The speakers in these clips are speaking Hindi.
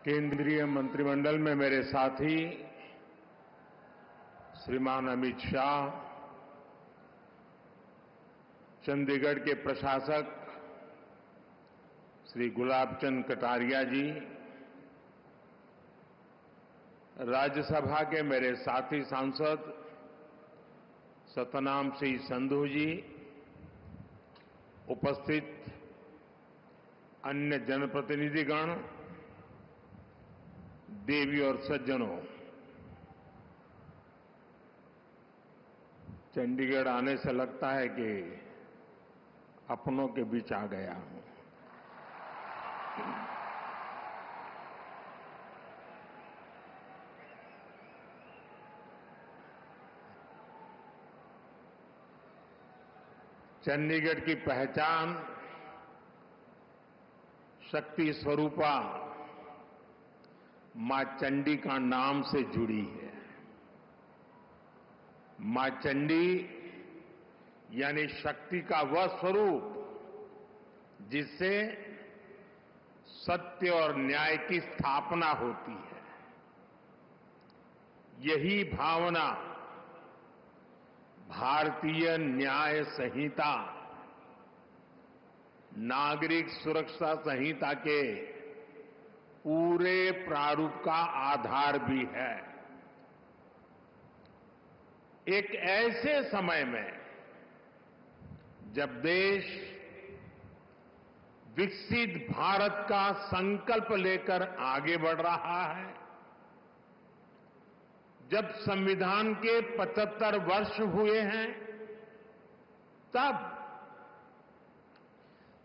केंद्रीय मंत्रिमंडल में मेरे साथी श्रीमान अमित शाह, चंडीगढ़ के प्रशासक श्री गुलाबचंद कटारिया जी, राज्यसभा के मेरे साथी सांसद सतनाम सिंह संधू जी, उपस्थित अन्य जनप्रतिनिधिगण, देवी और सज्जनों, चंडीगढ़ आने से लगता है कि अपनों के बीच आ गया हूं। चंडीगढ़ की पहचान शक्ति स्वरूपा मां चंडी का नाम से जुड़ी है। मां चंडी यानी शक्ति का वह स्वरूप जिससे सत्य और न्याय की स्थापना होती है। यही भावना भारतीय न्याय संहिता, नागरिक सुरक्षा संहिता के पूरे प्रारूप का आधार भी है। एक ऐसे समय में जब देश विकसित भारत का संकल्प लेकर आगे बढ़ रहा है, जब संविधान के 75 वर्ष हुए हैं, तब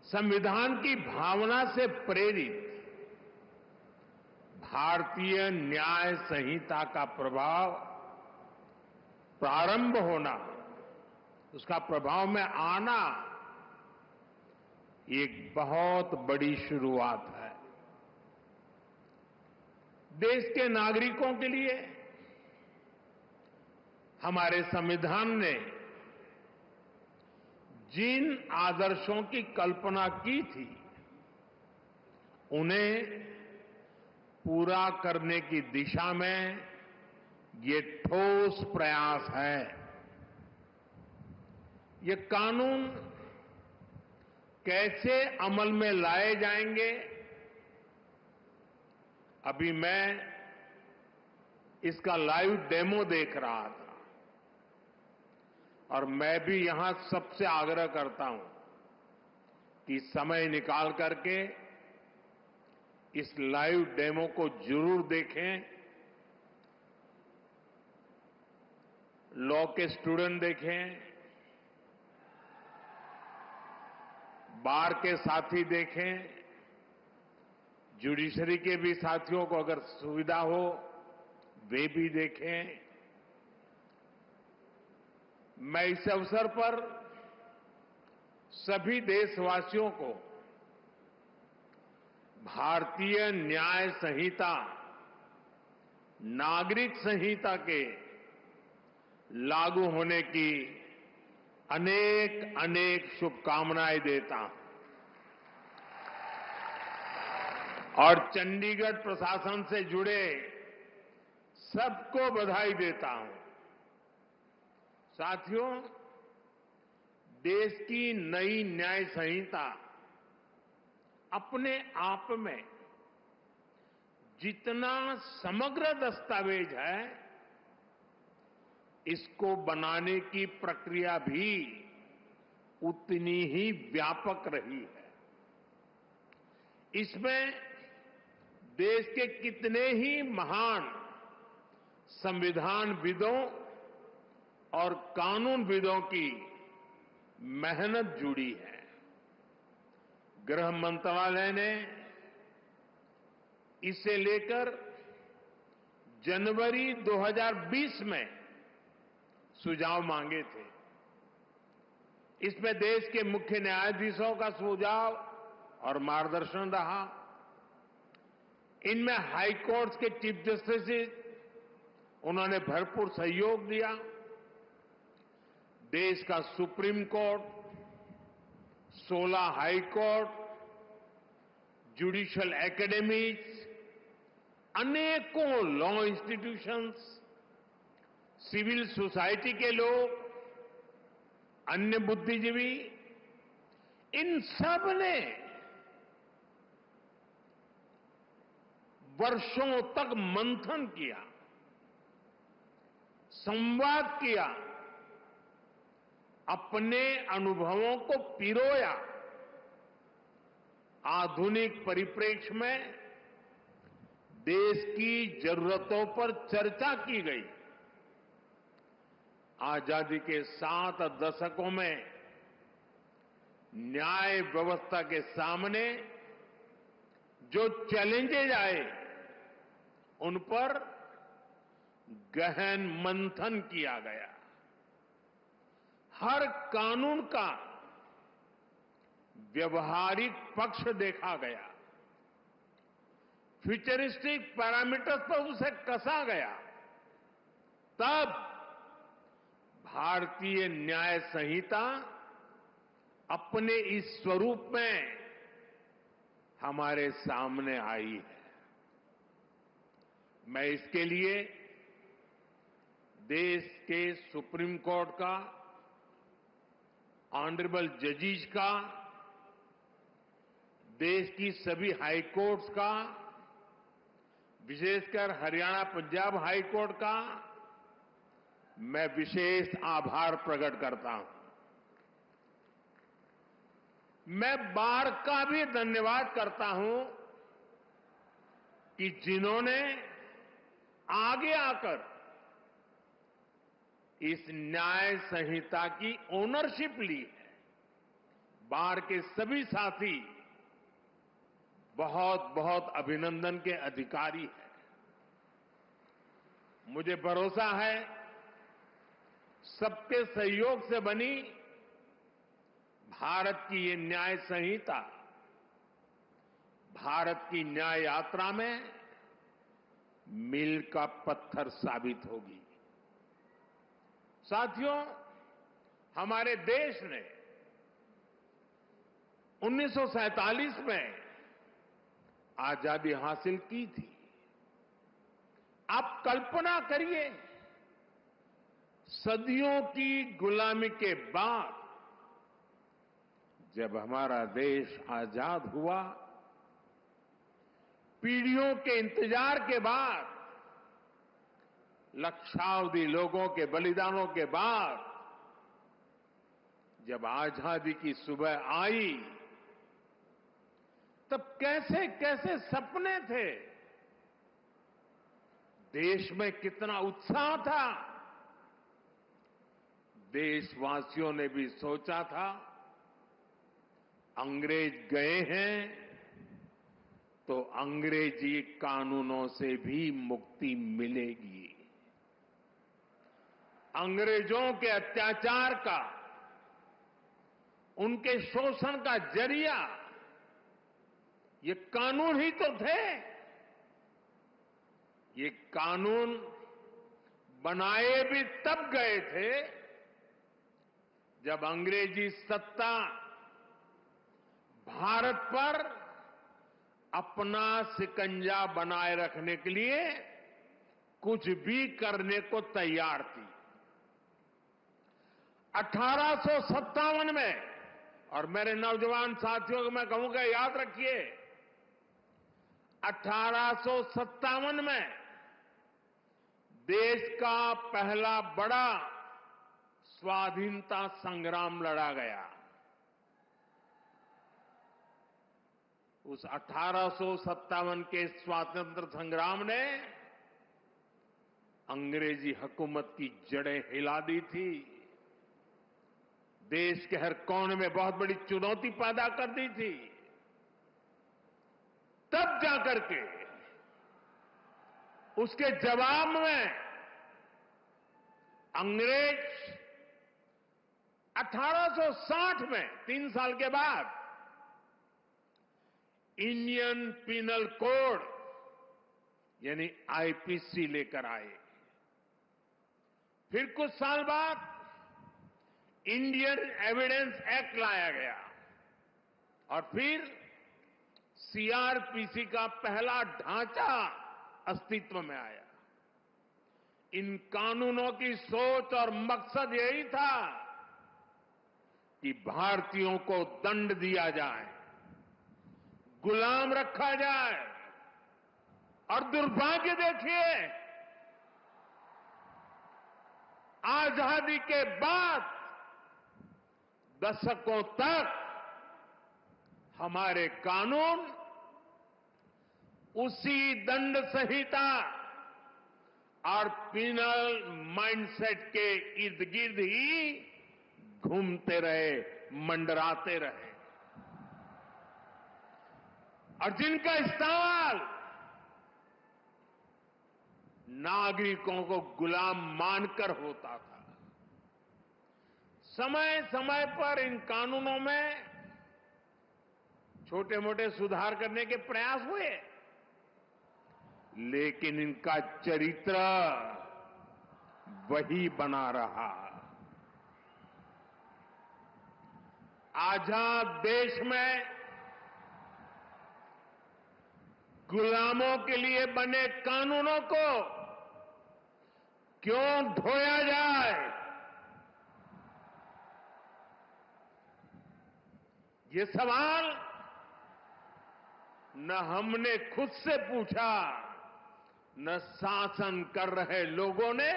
संविधान की भावना से प्रेरित भारतीय न्याय संहिता का प्रभाव प्रारंभ होना, उसका प्रभाव में आना एक बहुत बड़ी शुरुआत है। देश के नागरिकों के लिए हमारे संविधान ने जिन आदर्शों की कल्पना की थी, उन्हें पूरा करने की दिशा में ये ठोस प्रयास है। ये कानून कैसे अमल में लाए जाएंगे, अभी मैं इसका लाइव डेमो देख रहा था और मैं भी यहां सबसे आग्रह करता हूं कि समय निकाल करके इस लाइव डेमो को जरूर देखें। लॉ के स्टूडेंट देखें, बार के साथी देखें, जुडिशरी के भी साथियों को अगर सुविधा हो वे भी देखें। मैं इस अवसर पर सभी देशवासियों को भारतीय न्याय संहिता, नागरिक संहिता के लागू होने की अनेक अनेक शुभकामनाएं देता हूं और चंडीगढ़ प्रशासन से जुड़े सबको बधाई देता हूं। साथियों, देश की नई न्याय संहिता अपने आप में जितना समग्र दस्तावेज है, इसको बनाने की प्रक्रिया भी उतनी ही व्यापक रही है। इसमें देश के कितने ही महान संविधानविदों और कानूनविदों की मेहनत जुड़ी है। गृह मंत्रालय ने इसे लेकर जनवरी 2020 में सुझाव मांगे थे। इसमें देश के मुख्य न्यायाधीशों का सुझाव और मार्गदर्शन रहा। इनमें हाई कोर्ट के चीफ जस्टिस, उन्होंने भरपूर सहयोग दिया। देश का supreme court, 16 high court, judicial academies अनेकों लॉ इंस्टीट्यूशंस, सिविल सोसाइटी के लोग, अन्य बुद्धिजीवी, इन सब ने वर्षों तक मंथन किया, संवाद किया, अपने अनुभवों को पिरोया। आधुनिक परिप्रेक्ष्य में देश की जरूरतों पर चर्चा की गई। आजादी के 7 दशकों में न्याय व्यवस्था के सामने जो चैलेंजेज आए, उन पर गहन मंथन किया गया। हर कानून का व्यवहारिक पक्ष देखा गया, फ्यूचरिस्टिक पैरामीटर्स पर उसे कसा गया। तब भारतीय न्याय संहिता अपने इस स्वरूप में हमारे सामने आई है। मैं इसके लिए देश के सुप्रीम कोर्ट का, ऑनरेबल जजेस का, देश की सभी हाई कोर्ट्स का, विशेषकर हरियाणा पंजाब हाई कोर्ट का मैं विशेष आभार प्रकट करता हूं। मैं बार का भी धन्यवाद करता हूं कि जिन्होंने आगे आकर इस न्याय संहिता की ओनरशिप ली है। बार के सभी साथी बहुत बहुत अभिनंदन के अधिकारी हैं। मुझे भरोसा है सबके सहयोग से बनी भारत की ये न्याय संहिता भारत की न्याय यात्रा में मील का पत्थर साबित होगी। साथियों, हमारे देश ने 1947 में आजादी हासिल की थी। आप कल्पना करिए, सदियों की गुलामी के बाद जब हमारा देश आजाद हुआ, पीढ़ियों के इंतजार के बाद, लक्षावधि लोगों के बलिदानों के बाद जब आजादी की सुबह आई, तब कैसे कैसे सपने थे, देश में कितना उत्साह था। देशवासियों ने भी सोचा था अंग्रेज गए हैं तो अंग्रेजी कानूनों से भी मुक्ति मिलेगी। अंग्रेजों के अत्याचार का, उनके शोषण का जरिया ये कानून ही तो थे। ये कानून बनाए भी तब गए थे जब अंग्रेजी सत्ता भारत पर अपना शिकंजा बनाए रखने के लिए कुछ भी करने को तैयार थी। 1857 में, और मेरे नौजवान साथियों को मैं कहूंगा याद रखिए, 1857 में देश का पहला बड़ा स्वाधीनता संग्राम लड़ा गया। उस 1857 के स्वातंत्र संग्राम ने अंग्रेजी हुकूमत की जड़ें हिला दी थी। देश के हर कोने में बहुत बड़ी चुनौती पैदा कर दी थी। तब जाकर के उसके जवाब में अंग्रेज 1860 में, 3 साल के बाद, इंडियन पिनल कोड यानी आईपीसी लेकर आए। फिर कुछ साल बाद इंडियन एविडेंस एक्ट लाया गया और फिर सीआरपीसी का पहला ढांचा अस्तित्व में आया। इन कानूनों की सोच और मकसद यही था कि भारतीयों को दंड दिया जाए, गुलाम रखा जाए। और दुर्भाग्य देखिए, आजादी के बाद दशकों तक हमारे कानून उसी दंड संहिता और पिनल माइंडसेट के इर्द गिर्द ही घूमते रहे, मंडराते रहे। और जिनका इस्तेमाल नागरिकों को गुलाम मानकर होता था। समय समय पर इन कानूनों में छोटे मोटे सुधार करने के प्रयास हुए, लेकिन इनका चरित्र वही बना रहा। आजाद देश में गुलामों के लिए बने कानूनों को क्यों धोया जाए? ये सवाल न हमने खुद से पूछा, न शासन कर रहे लोगों ने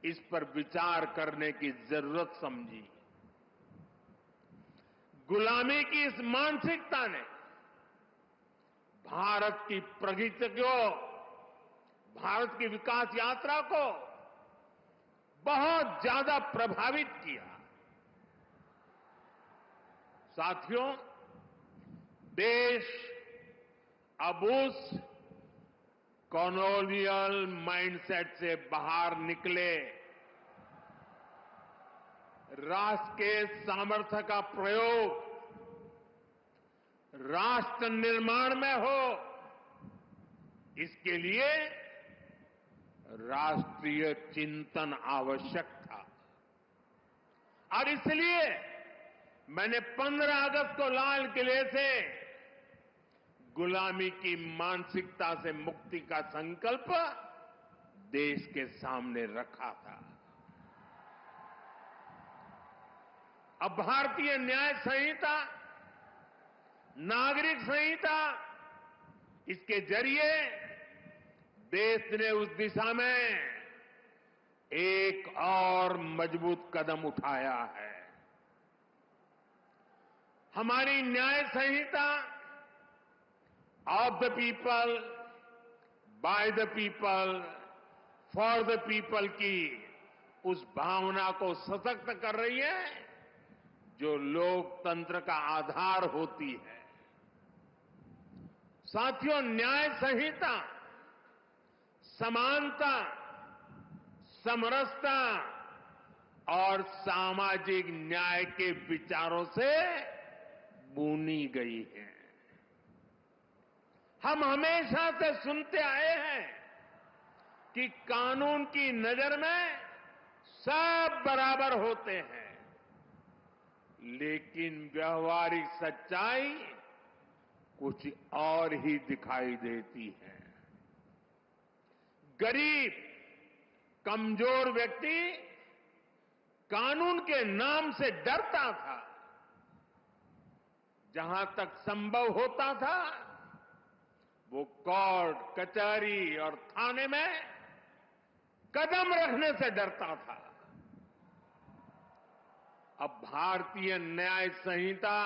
इस पर विचार करने की जरूरत समझी। गुलामी की इस मानसिकता ने भारत की प्रगति को, भारत की विकास यात्रा को बहुत ज्यादा प्रभावित किया। साथियों, देश अब उस कॉलोनियल माइंडसेट से बाहर निकले, राष्ट्र के सामर्थ्य का प्रयोग राष्ट्र निर्माण में हो, इसके लिए राष्ट्रीय चिंतन आवश्यक था। और इसलिए मैंने 15 अगस्त को लाल किले से गुलामी की मानसिकता से मुक्ति का संकल्प देश के सामने रखा था। अब भारतीय न्याय संहिता, नागरिक संहिता, इसके जरिए देश ने उस दिशा में एक और मजबूत कदम उठाया है। हमारी न्याय संहिता of the people, by the people, for the people की उस भावना को सशक्त कर रही है जो लोकतंत्र का आधार होती है। साथियों, न्याय संहिता समानता, समरसता और सामाजिक न्याय के विचारों से बुनी गई है। हम हमेशा से सुनते आए हैं कि कानून की नजर में सब बराबर होते हैं, लेकिन व्यवहारिक सच्चाई कुछ और ही दिखाई देती है। गरीब, कमजोर व्यक्ति कानून के नाम से डरता था। जहां तक संभव होता था, वो कोर्ट, कचहरी और थाने में कदम रखने से डरता था। अब भारतीय न्याय संहिता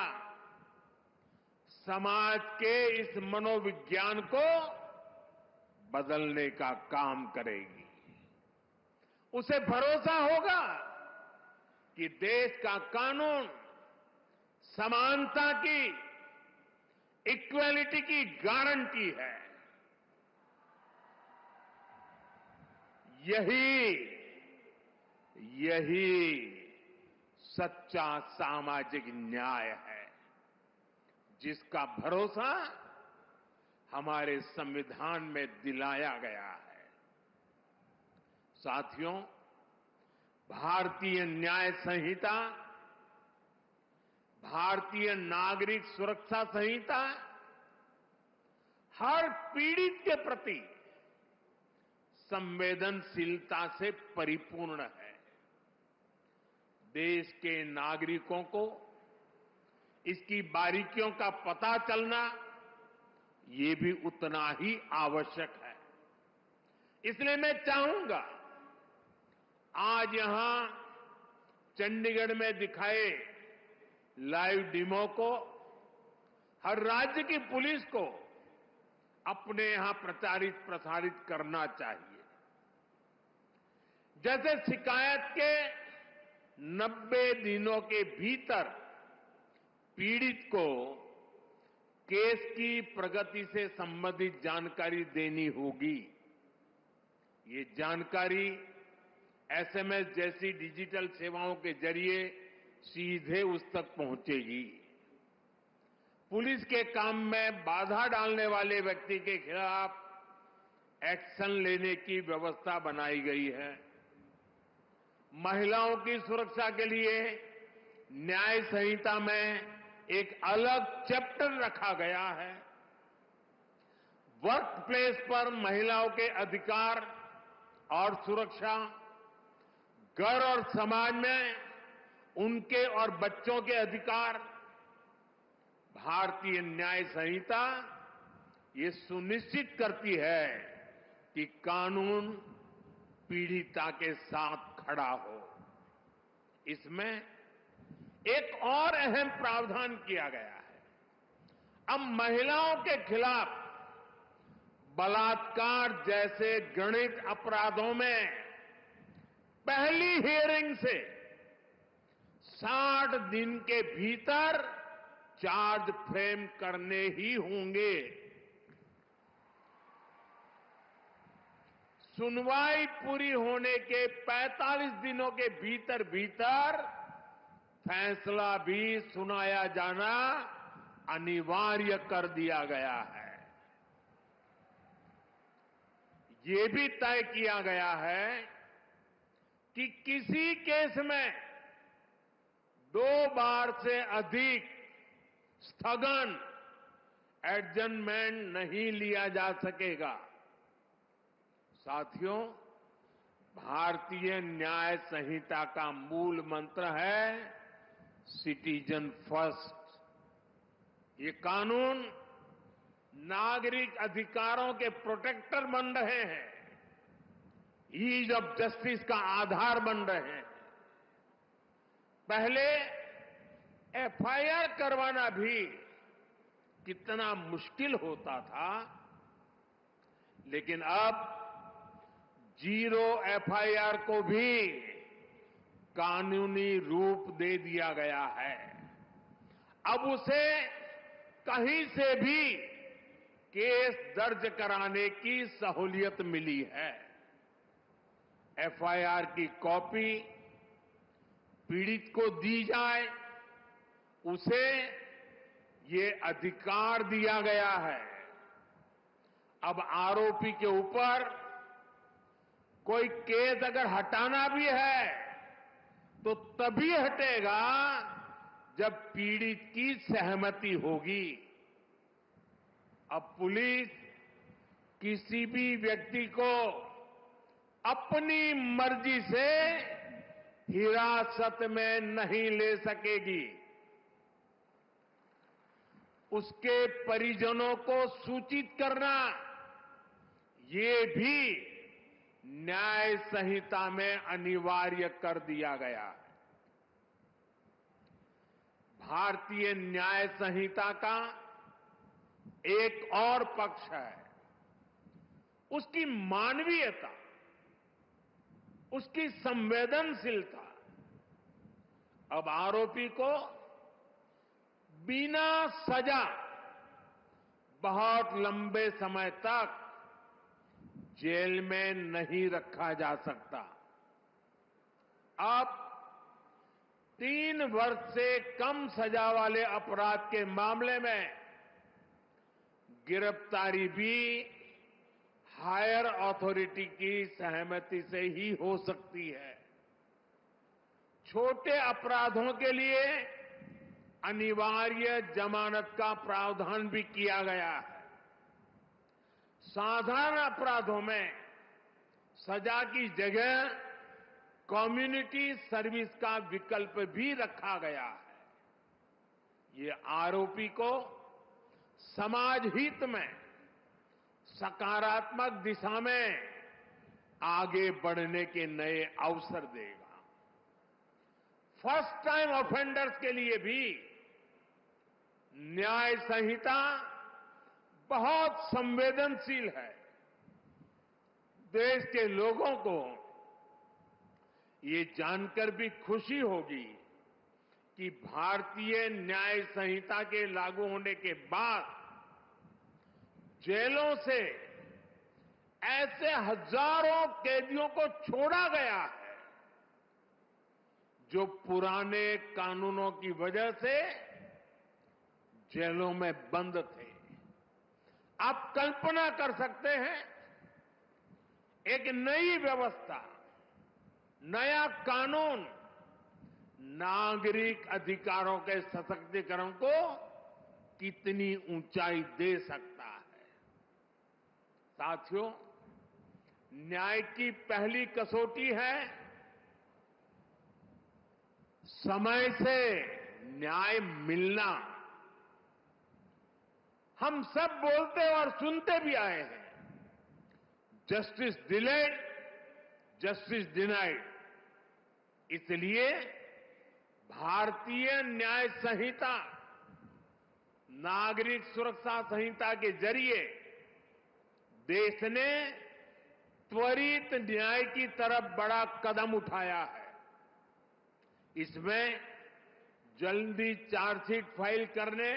समाज के इस मनोविज्ञान को बदलने का काम करेगी। उसे भरोसा होगा कि देश का कानून समानता की, इक्वालिटी की गारंटी है। यही सच्चा सामाजिक न्याय है, जिसका भरोसा हमारे संविधान में दिलाया गया है। साथियों, भारतीय न्याय संहिता, भारतीय नागरिक सुरक्षा संहिता हर पीड़ित के प्रति संवेदनशीलता से परिपूर्ण है। देश के नागरिकों को इसकी बारीकियों का पता चलना ये भी उतना ही आवश्यक है। इसलिए मैं चाहूंगा आज यहां चंडीगढ़ में दिखाए लाइव डेमो को हर राज्य की पुलिस को अपने यहां प्रचारित प्रसारित करना चाहिए। जैसे शिकायत के 90 दिनों के भीतर पीड़ित को केस की प्रगति से संबंधित जानकारी देनी होगी। ये जानकारी एसएमएस जैसी डिजिटल सेवाओं के जरिए सीधे उस तक पहुंचेगी। पुलिस के काम में बाधा डालने वाले व्यक्ति के खिलाफ एक्शन लेने की व्यवस्था बनाई गई है। महिलाओं की सुरक्षा के लिए न्याय संहिता में एक अलग चैप्टर रखा गया है। वर्क प्लेस पर महिलाओं के अधिकार और सुरक्षा, घर और समाज में उनके और बच्चों के अधिकार, भारतीय न्याय संहिता ये सुनिश्चित करती है कि कानून पीड़िता के साथ खड़ा हो। इसमें एक और अहम प्रावधान किया गया है। अब महिलाओं के खिलाफ बलात्कार जैसे घृणित अपराधों में पहली हियरिंग से 60 दिन के भीतर चार्ज फ्रेम करने ही होंगे। सुनवाई पूरी होने के 45 दिनों के भीतर भीतर फैसला भी सुनाया जाना अनिवार्य कर दिया गया है। ये भी तय किया गया है कि किसी केस में 2 बार से अधिक स्थगन एडजर्नमेंट नहीं लिया जा सकेगा। साथियों, भारतीय न्याय संहिता का मूल मंत्र है सिटीजन फर्स्ट। ये कानून नागरिक अधिकारों के प्रोटेक्टर बन रहे हैं, ईज ऑफ जस्टिस का आधार बन रहे हैं। पहले एफआईआर करवाना भी कितना मुश्किल होता था, लेकिन अब जीरो एफआईआर को भी कानूनी रूप दे दिया गया है। अब उसे कहीं से भी केस दर्ज कराने की सहूलियत मिली है। एफआईआर की कॉपी पीड़ित को दी जाए, उसे ये अधिकार दिया गया है। अब आरोपी के ऊपर कोई केस अगर हटाना भी है तो तभी हटेगा जब पीड़ित की सहमति होगी। अब पुलिस किसी भी व्यक्ति को अपनी मर्जी से हिरासत में नहीं ले सकेगी। उसके परिजनों को सूचित करना ये भी न्याय संहिता में अनिवार्य कर दिया गया है। भारतीय न्याय संहिता का एक और पक्ष है उसकी मानवीयता, उसकी संवेदनशीलता। अब आरोपी को बिना सजा बहुत लंबे समय तक जेल में नहीं रखा जा सकता। अब 3 वर्ष से कम सजा वाले अपराध के मामले में गिरफ्तारी भी हायर अथॉरिटी की सहमति से ही हो सकती है। छोटे अपराधों के लिए अनिवार्य जमानत का प्रावधान भी किया गया है। साधारण अपराधों में सजा की जगह कम्युनिटी सर्विस का विकल्प भी रखा गया है। ये आरोपी को समाज हित में सकारात्मक दिशा में आगे बढ़ने के नए अवसर देगा। फर्स्ट टाइम ऑफेंडर्स के लिए भी न्याय संहिता बहुत संवेदनशील है। देश के लोगों को ये जानकर भी खुशी होगी कि भारतीय न्याय संहिता के लागू होने के बाद जेलों से ऐसे हजारों कैदियों को छोड़ा गया है जो पुराने कानूनों की वजह से जेलों में बंद थे। आप कल्पना कर सकते हैं, एक नई व्यवस्था, नया कानून नागरिक अधिकारों के सशक्तिकरण को कितनी ऊंचाई दे सकता है। साथियों, न्याय की पहली कसौटी है समय से न्याय मिलना। हम सब बोलते और सुनते भी आए हैं, जस्टिस डिलेड, जस्टिस डिनाइड। इसलिए भारतीय न्याय संहिता, नागरिक सुरक्षा संहिता के जरिए देश ने त्वरित न्याय की तरफ बड़ा कदम उठाया है। इसमें जल्दी चार्जशीट फाइल करने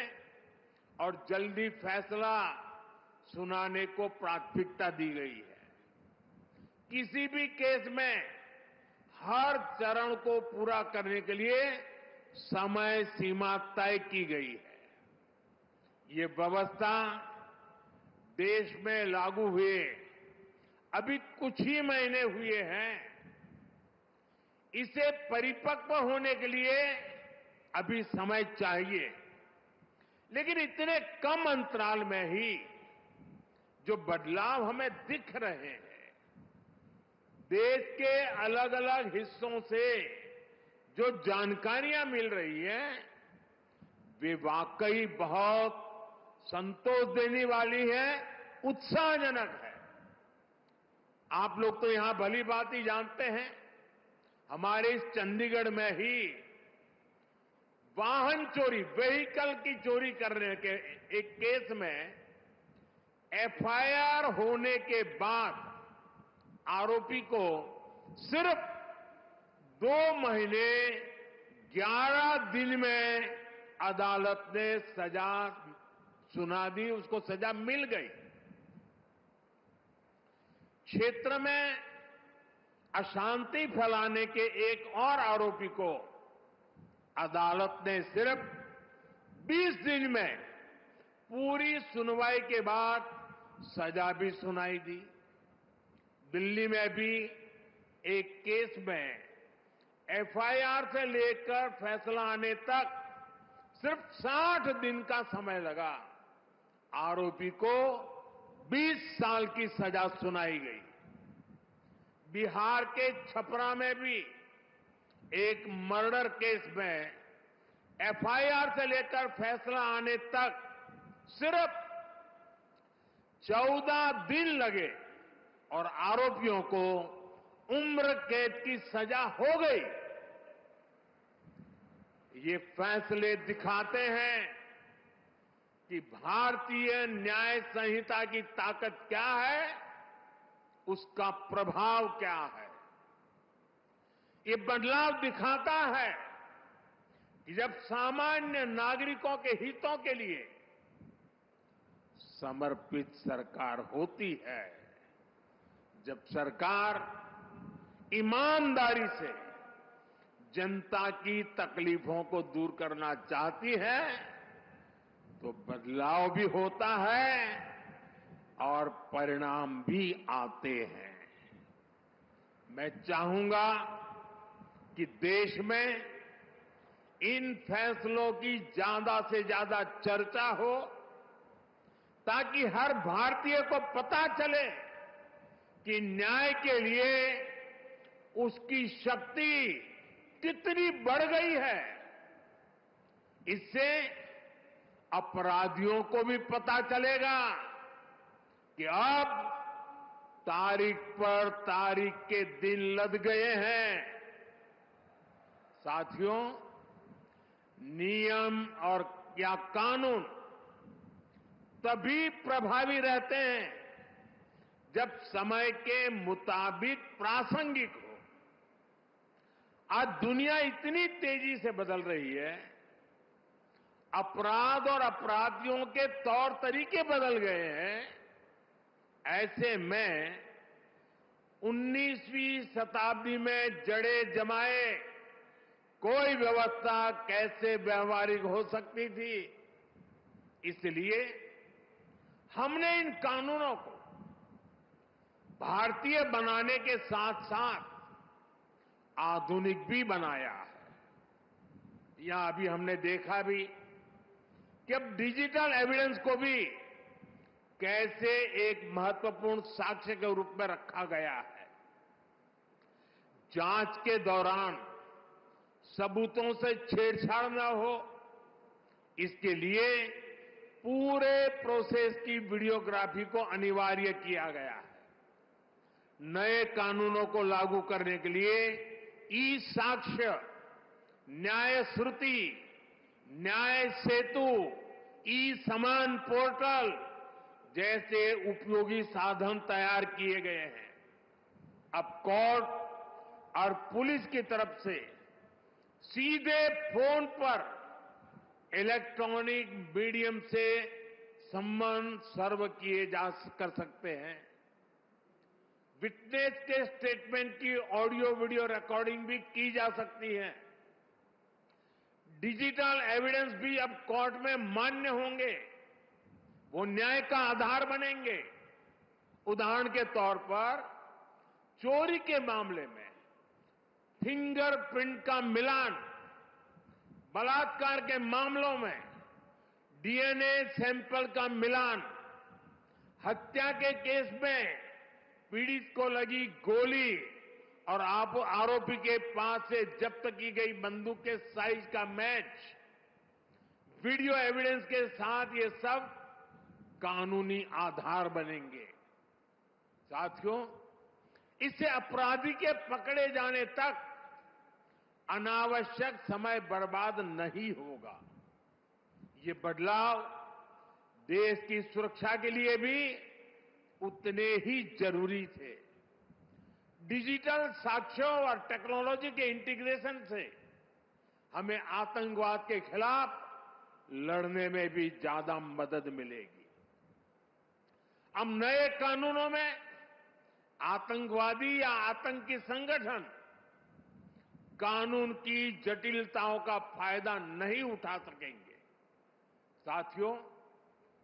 और जल्दी फैसला सुनाने को प्राथमिकता दी गई है। किसी भी केस में हर चरण को पूरा करने के लिए समय सीमा तय की गई है। ये व्यवस्था देश में लागू हुए अभी कुछ ही महीने हुए हैं। इसे परिपक्व होने के लिए अभी समय चाहिए, लेकिन इतने कम अंतराल में ही जो बदलाव हमें दिख रहे हैं, देश के अलग अलग हिस्सों से जो जानकारियां मिल रही हैं, वे वाकई बहुत संतोष देने वाली है, उत्साहजनक है। आप लोग तो यहां भली बात ही जानते हैं, हमारे इस चंडीगढ़ में ही वाहन चोरी, व्हीकल की चोरी करने के एक केस में एफआईआर होने के बाद आरोपी को सिर्फ 2 महीने 11 दिन में अदालत ने सजा सुना दी, उसको सजा मिल गई। क्षेत्र में अशांति फैलाने के एक और आरोपी को अदालत ने सिर्फ 20 दिन में पूरी सुनवाई के बाद सजा भी सुनाई दी। दिल्ली में भी एक केस में एफआईआर से लेकर फैसला आने तक सिर्फ 60 दिन का समय लगा। आरोपी को 20 साल की सजा सुनाई गई। बिहार के छपरा में भी एक मर्डर केस में एफआईआर से लेकर फैसला आने तक सिर्फ 14 दिन लगे और आरोपियों को उम्र कैद की सजा हो गई। ये फैसले दिखाते हैं कि भारतीय न्याय संहिता की ताकत क्या है, उसका प्रभाव क्या है। ये बदलाव दिखाता है कि जब सामान्य नागरिकों के हितों के लिए समर्पित सरकार होती है, जब सरकार ईमानदारी से जनता की तकलीफों को दूर करना चाहती है, तो बदलाव भी होता है और परिणाम भी आते हैं। मैं चाहूंगा कि देश में इन फैसलों की ज्यादा से ज्यादा चर्चा हो, ताकि हर भारतीय को पता चले कि न्याय के लिए उसकी शक्ति कितनी बढ़ गई है। इससे अपराधियों को भी पता चलेगा कि अब तारीख पर तारीख के दिन लद गए हैं। साथियों, नियम और या कानून तभी प्रभावी रहते हैं जब समय के मुताबिक प्रासंगिक हो। आज दुनिया इतनी तेजी से बदल रही है, अपराध और अपराधियों के तौर तरीके बदल गए हैं। ऐसे में 19वीं शताब्दी में जड़े जमाए कोई व्यवस्था कैसे व्यवहारिक हो सकती थी। इसलिए हमने इन कानूनों को भारतीय बनाने के साथ साथ आधुनिक भी बनाया है। यहां अभी हमने देखा भी कि अब डिजिटल एविडेंस को भी कैसे एक महत्वपूर्ण साक्ष्य के रूप में रखा गया है। जांच के दौरान सबूतों से छेड़छाड़ न हो, इसके लिए पूरे प्रोसेस की वीडियोग्राफी को अनिवार्य किया गया है। नए कानूनों को लागू करने के लिए ई साक्ष्य, न्याय श्रुति, न्याय सेतु, ई समान पोर्टल जैसे उपयोगी साधन तैयार किए गए हैं। अब कोर्ट और पुलिस की तरफ से सीधे फोन पर इलेक्ट्रॉनिक मीडियम से सम्मन सर्व किए जा कर सकते हैं। विटनेस के स्टेटमेंट की ऑडियो वीडियो रिकॉर्डिंग भी की जा सकती है। डिजिटल एविडेंस भी अब कोर्ट में मान्य होंगे, वो न्याय का आधार बनेंगे। उदाहरण के तौर पर चोरी के मामले में फिंगरप्रिंट का मिलान, बलात्कार के मामलों में डीएनए सैंपल का मिलान, हत्या के केस में पीड़ित को लगी गोली और आरोपी के पास से जब्त की गई बंदूक के साइज का मैच, वीडियो एविडेंस के साथ ये सब कानूनी आधार बनेंगे। साथियों, इससे अपराधी के पकड़े जाने तक अनावश्यक समय बर्बाद नहीं होगा। ये बदलाव देश की सुरक्षा के लिए भी उतने ही जरूरी थे। डिजिटल साक्ष्यों और टेक्नोलॉजी के इंटीग्रेशन से हमें आतंकवाद के खिलाफ लड़ने में भी ज्यादा मदद मिलेगी। अब नए कानूनों में आतंकवादी या आतंकी संगठन कानून की जटिलताओं का फायदा नहीं उठा सकेंगे। साथियों,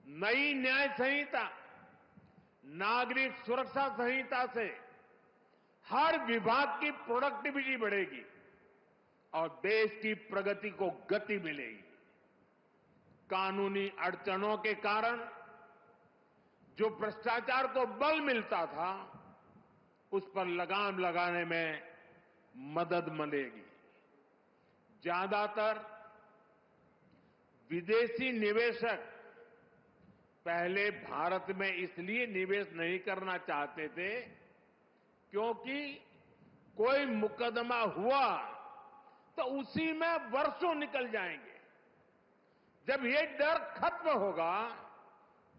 नई न्याय संहिता, नागरिक सुरक्षा संहिता से हर विभाग की प्रोडक्टिविटी बढ़ेगी और देश की प्रगति को गति मिलेगी। कानूनी अड़चनों के कारण जो भ्रष्टाचार को बल मिलता था, उस पर लगाम लगाने में मदद मिलेगी। ज्यादातर विदेशी निवेशक पहले भारत में इसलिए निवेश नहीं करना चाहते थे क्योंकि कोई मुकदमा हुआ तो उसी में वर्षों निकल जाएंगे। जब ये डर खत्म होगा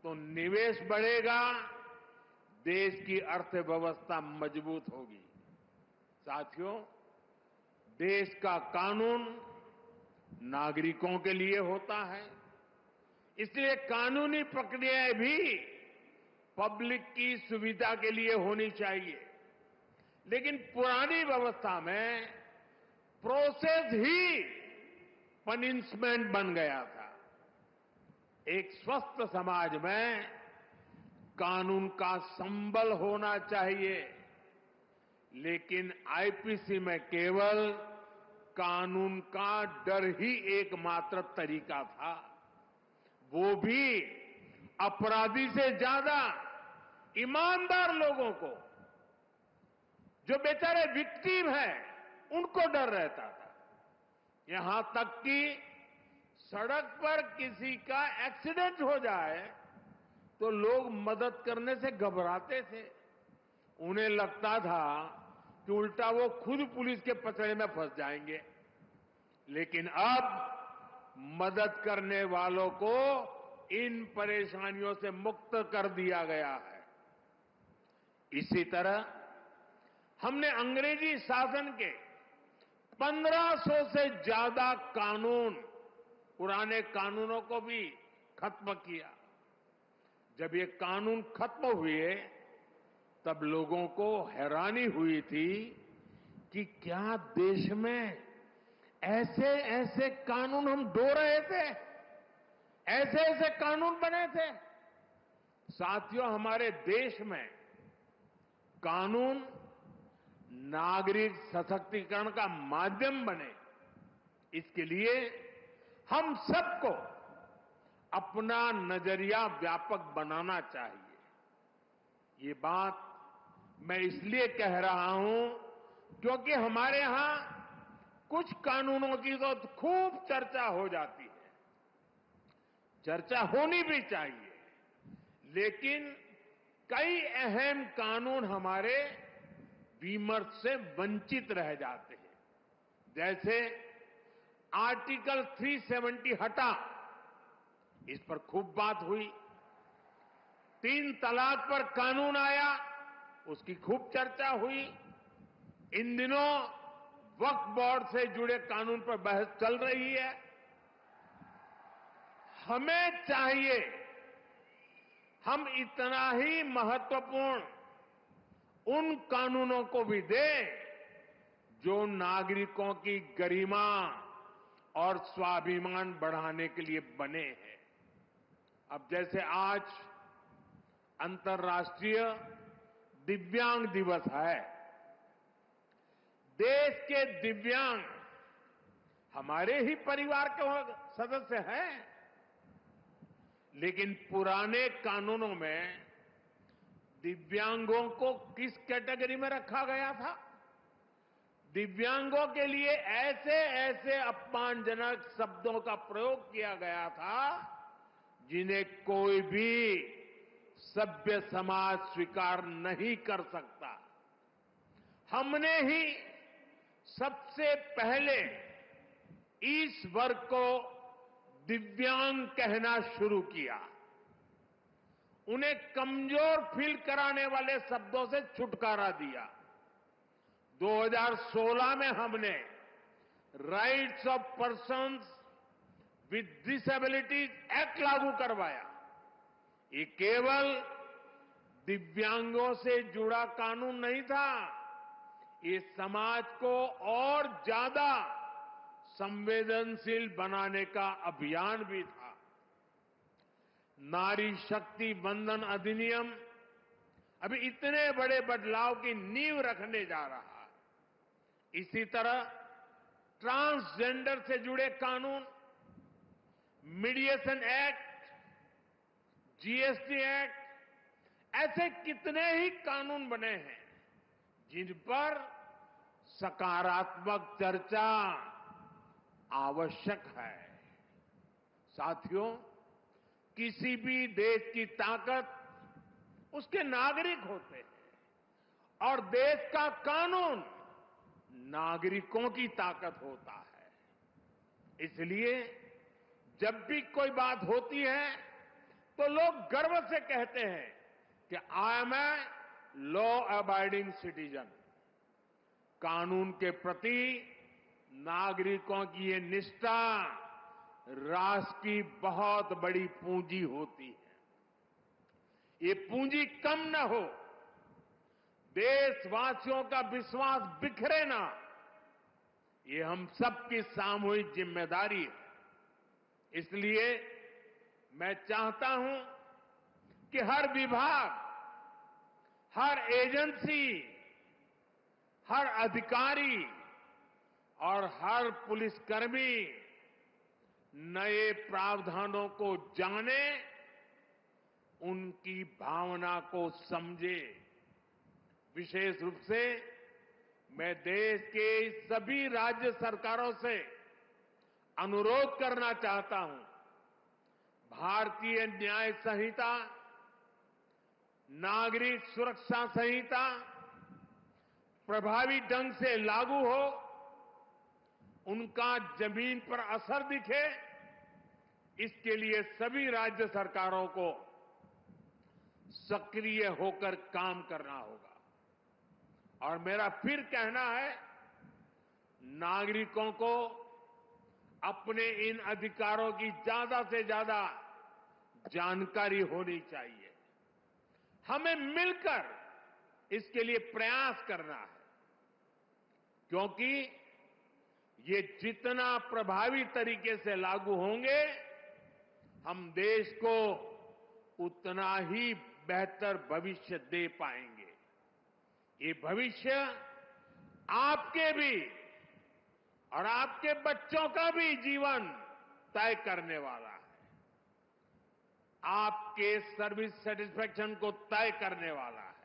तो निवेश बढ़ेगा, देश की अर्थव्यवस्था मजबूत होगी। साथियों, देश का कानून नागरिकों के लिए होता है, इसलिए कानूनी प्रक्रियाएं भी पब्लिक की सुविधा के लिए होनी चाहिए। लेकिन पुरानी व्यवस्था में प्रोसेस ही पनिशमेंट बन गया था। एक स्वस्थ समाज में कानून का संबल होना चाहिए, लेकिन आईपीसी में केवल कानून का डर ही एकमात्र तरीका था, वो भी अपराधी से ज्यादा ईमानदार लोगों को, जो बेचारे विक्टिम हैं, उनको डर रहता था। यहां तक कि सड़क पर किसी का एक्सीडेंट हो जाए तो लोग मदद करने से घबराते थे। उन्हें लगता था कि उल्टा वो खुद पुलिस के पचड़े में फंस जाएंगे। लेकिन अब मदद करने वालों को इन परेशानियों से मुक्त कर दिया गया है। इसी तरह हमने अंग्रेजी शासन के 1500 से ज्यादा कानून, पुराने कानूनों को भी खत्म किया। जब ये कानून खत्म हुए तब लोगों को हैरानी हुई थी कि क्या देश में ऐसे ऐसे कानून हम ढो रहे थे, ऐसे ऐसे कानून बने थे। साथियों, हमारे देश में कानून नागरिक सशक्तिकरण का माध्यम बने, इसके लिए हम सबको अपना नजरिया व्यापक बनाना चाहिए। ये बात मैं इसलिए कह रहा हूं क्योंकि हमारे यहां कुछ कानूनों की तो खूब चर्चा हो जाती है, चर्चा होनी भी चाहिए, लेकिन कई अहम कानून हमारे विमर्श से वंचित रह जाते हैं। जैसे आर्टिकल 370 हटा, इस पर खूब बात हुई। 3 तलाक पर कानून आया, उसकी खूब चर्चा हुई। इन दिनों वक्फ बोर्ड से जुड़े कानून पर बहस चल रही है। हमें चाहिए हम इतना ही महत्वपूर्ण उन कानूनों को भी दें जो नागरिकों की गरिमा और स्वाभिमान बढ़ाने के लिए बने हैं। अब जैसे आज अंतर्राष्ट्रीय दिव्यांग दिवस है। देश के दिव्यांग हमारे ही परिवार के सदस्य हैं, लेकिन पुराने कानूनों में दिव्यांगों को किस कैटेगरी में रखा गया था? दिव्यांगों के लिए ऐसे ऐसे अपमानजनक शब्दों का प्रयोग किया गया था जिन्हें कोई भी सभ्य समाज स्वीकार नहीं कर सकता। हमने ही सबसे पहले इस वर्ग को दिव्यांग कहना शुरू किया। उन्हें कमजोर फील कराने वाले शब्दों से छुटकारा दिया। 2016 में हमने rights of persons with disabilities act लागू करवाया। ये केवल दिव्यांगों से जुड़ा कानून नहीं था, ये समाज को और ज्यादा संवेदनशील बनाने का अभियान भी था। नारी शक्ति बंधन अधिनियम अभी इतने बड़े बदलाव की नींव रखने जा रहा है। इसी तरह ट्रांसजेंडर से जुड़े कानून, मीडिएशन एक्ट, जीएसटी एक्ट, ऐसे कितने ही कानून बने हैं जिन पर सकारात्मक चर्चा आवश्यक है। साथियों, किसी भी देश की ताकत उसके नागरिक होते हैं और देश का कानून नागरिकों की ताकत होता है। इसलिए जब भी कोई बात होती है तो लोग गर्व से कहते हैं कि I am a law abiding citizen. कानून के प्रति नागरिकों की ये निष्ठा राष्ट्र की बहुत बड़ी पूंजी होती है। ये पूंजी कम न हो, देशवासियों का विश्वास बिखरे ना, ये हम सबकी सामूहिक जिम्मेदारी है। इसलिए मैं चाहता हूं कि हर विभाग, हर एजेंसी, हर अधिकारी और हर पुलिसकर्मी नए प्रावधानों को जाने उनकी भावना को समझे। विशेष रूप से मैं देश के सभी राज्य सरकारों से अनुरोध करना चाहता हूं, भारतीय न्याय संहिता, नागरिक सुरक्षा संहिता प्रभावी ढंग से लागू हो, उनका जमीन पर असर दिखे, इसके लिए सभी राज्य सरकारों को सक्रिय होकर काम करना होगा। और मेरा फिर कहना है, नागरिकों को अपने इन अधिकारों की ज्यादा से ज्यादा जानकारी होनी चाहिए। हमें मिलकर इसके लिए प्रयास करना है, क्योंकि ये जितना प्रभावी तरीके से लागू होंगे, हम देश को उतना ही बेहतर भविष्य दे पाएंगे। ये भविष्य आपके भी और आपके बच्चों का भी जीवन तय करने वाला है, आपके सर्विस सेटिस्फैक्शन को तय करने वाला है।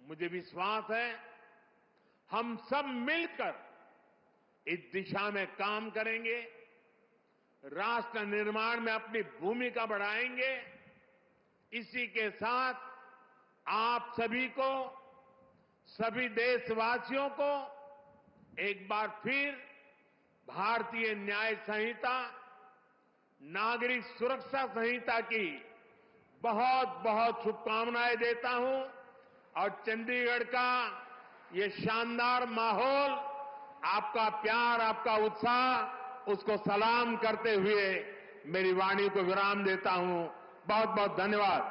मुझे विश्वास है, हम सब मिलकर इस दिशा में काम करेंगे, राष्ट्र निर्माण में अपनी भूमिका बढ़ाएंगे। इसी के साथ आप सभी को, सभी देशवासियों को एक बार फिर भारतीय न्याय संहिता, नागरिक सुरक्षा संहिता की बहुत बहुत शुभकामनाएं देता हूं। और चंडीगढ़ का ये शानदार माहौल, आपका प्यार, आपका उत्साह, उसको सलाम करते हुए मेरी वाणी को विराम देता हूं। बहुत बहुत धन्यवाद।